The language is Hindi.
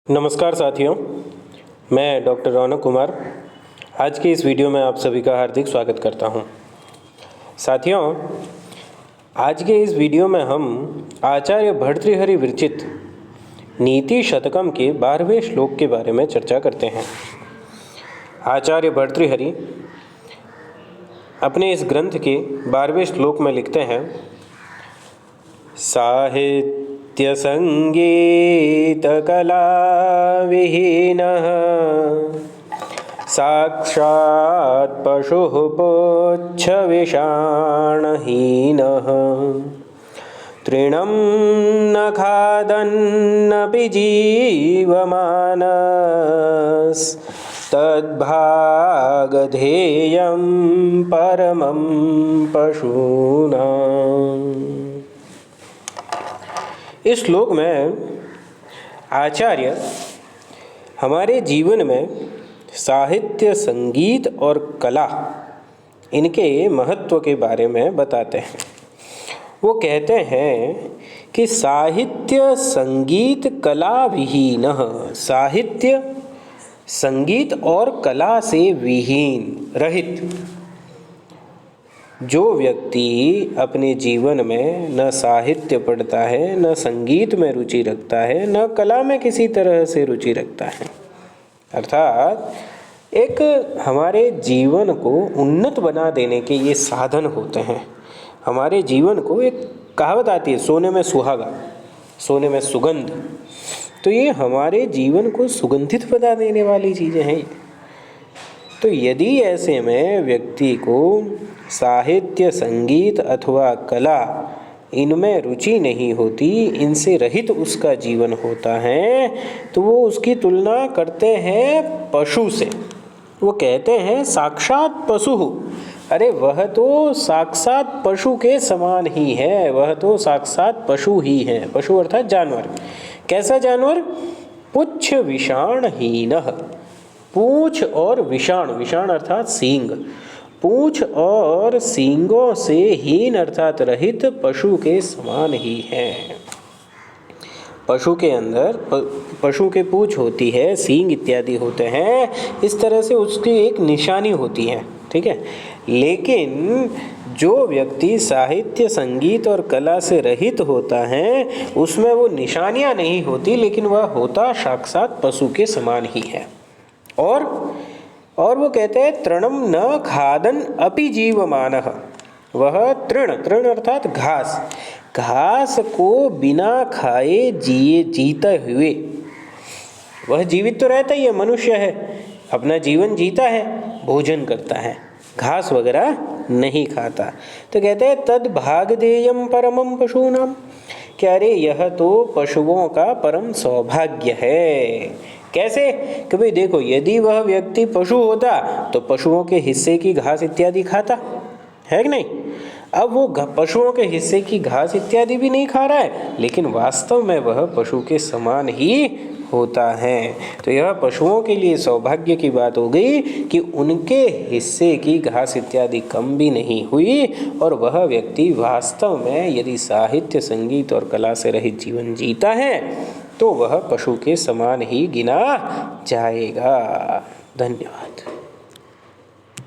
नमस्कार साथियों, मैं डॉक्टर रौनक कुमार आज की इस वीडियो में आप सभी का हार्दिक स्वागत करता हूं। साथियों, आज के इस वीडियो में हम आचार्य भर्तृहरि विरचित नीति शतकम के 12वें श्लोक के बारे में चर्चा करते हैं। आचार्य भर्तृहरि अपने इस ग्रंथ के 12वें श्लोक में लिखते हैं, साहित्यसङ्गीतकलाविहीनः साक्षात् पशुः पुच्छविषाणहीनः तृणं न खादन्नपि जीवमानस्तद्भागधेयं परमं पशूनाम्। इस श्लोक में आचार्य हमारे जीवन में साहित्य, संगीत और कला इनके महत्व के बारे में बताते हैं। वो कहते हैं कि साहित्य संगीत कला विहीनः, साहित्य संगीत और कला से विहीन, रहित जो व्यक्ति अपने जीवन में न साहित्य पढ़ता है, न संगीत में रुचि रखता है, न कला में किसी तरह से रुचि रखता है, अर्थात एक हमारे जीवन को उन्नत बना देने के ये साधन होते हैं। हमारे जीवन को, एक कहावत आती है, सोने में सुहागा, सोने में सुगंध, तो ये हमारे जीवन को सुगंधित बना देने वाली चीज़ें हैं। तो यदि ऐसे में व्यक्ति को साहित्य, संगीत अथवा कला इनमें रुचि नहीं होती, इनसे रहित उसका जीवन होता है, तो वो उसकी तुलना करते हैं पशु से। वो कहते हैं साक्षात पशु, अरे वह तो साक्षात पशु के समान ही है, वह तो साक्षात पशु ही है। पशु अर्थात जानवर। कैसा जानवर? पुच्छ विषाणहीनः, पूंछ और विषाण, विषाण अर्थात सींग, पूंछ और सींगों से हीन अर्थात रहित पशु के समान ही है। पशु के अंदर, पशु के पूंछ होती है, सींग इत्यादि होते हैं, इस तरह से उसकी एक निशानी होती है, ठीक है। लेकिन जो व्यक्ति साहित्य, संगीत और कला से रहित होता है, उसमें वो निशानियां नहीं होती, लेकिन वह होता साक्षात पशु के समान ही है। और वो कहते हैं तृणम न खादन अपि जीवमानः, वह तृण अर्थात घास, घास को बिना खाए जीते हुए, वह जीवित तो रहता ही है, मनुष्य है, अपना जीवन जीता है, भोजन करता है, घास वगैरह नहीं खाता। तो कहते हैं तद भागधेयम परमं पशूनाम, क्या रे यह तो पशुओं का परम सौभाग्य है। कैसे? कि भाई देखो, यदि वह व्यक्ति पशु होता तो पशुओं के हिस्से की घास इत्यादि खाता है कि नहीं। अब वो पशुओं के हिस्से की घास इत्यादि भी नहीं खा रहा है, लेकिन वास्तव में वह पशु के समान ही होता है। तो यह पशुओं के लिए सौभाग्य की बात हो गई कि उनके हिस्से की घास इत्यादि कम भी नहीं हुई, और वह व्यक्ति वास्तव में यदि साहित्य, संगीत और कला से रहित जीवन जीता है तो वह पशु के समान ही गिना जाएगा। धन्यवाद।